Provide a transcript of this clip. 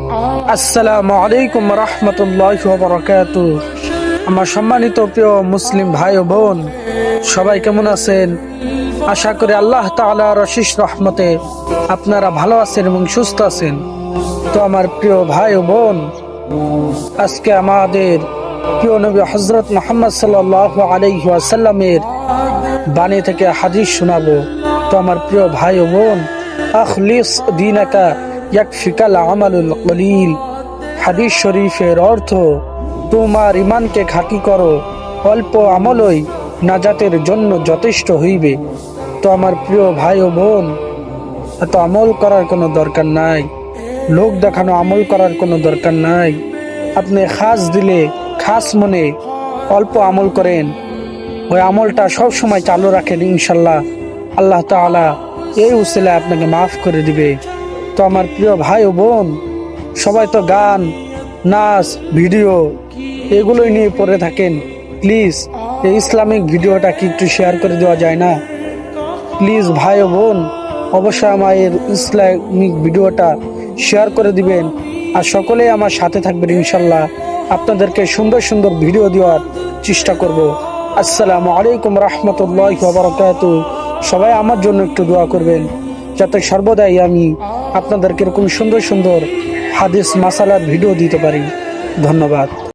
আসসালামু আলাইকুম রহমতুল্লাহি ওয়া বারাকাতুহু। আমার সম্মানিত প্রিয় মুসলিম ভাই ও বোন, সবাই কেমন আছেন? আশা করি আল্লাহ তাআলার অশেষ রহমতে আপনারা ভালো আছেন এবং সুস্থ আছেন। তো আমার প্রিয় ভাই ও বোন, আজকে আমাদের প্রিয় নবী হযরত মুহাম্মদ সাল্লাল্লাহু আলাইহি ওয়াসাল্লামের বাণী থেকে হাদিস শোনাবো। তো আমার প্রিয় ভাই ও বোন, আখলিস দীনাকা ইয়াকফিকাল আমালুল কলিল। হাদিস শরীফের অর্থ, তোমার ইমানকে খাঁটি করো, অল্প আমলই নাজাতের জন্য যথেষ্ট হইবে। তো আমার প্রিয় ভাই ও বোন, এত আমল করার কোনো দরকার নাই, লোক দেখানো আমল করার কোনো দরকার নাই। আপনি খাস দিলে খাস মনে অল্প আমল করেন, ওই আমলটা সব সময় চালু রাখেন, ইনশাল্লাহ আল্লাহ তাআলা এই উসিলায় আপনাকে মাফ করে দিবে। তো আমার প্রিয় ভাই ও বোন, সবাই তো গান, নাচ, ভিডিও এগুলোই নিয়ে পড়ে থাকেন। প্লিজ এই ইসলামিক ভিডিওটা কি একটু শেয়ার করে দেওয়া যায় না? প্লিজ ভাই ও বোন, অবশ্যই আমার এই ইসলামিক ভিডিওটা শেয়ার করে দিবেন, আর সকলেই আমার সাথে থাকবেন। ইনশাল্লাহ আপনাদেরকে সুন্দর সুন্দর ভিডিও দেওয়ার চেষ্টা করব। আসসালামু আলাইকুম রহমতুল্লাহি ওয়া বারাকাতুহু। সবাই আমার জন্য একটু দোয়া করবেন, যাতে সর্বদাই আমি আপনাদেরকে এরকম সুন্দর সুন্দর হাদিস মাসালার ভিডিও দিতে পারি। ধন্যবাদ।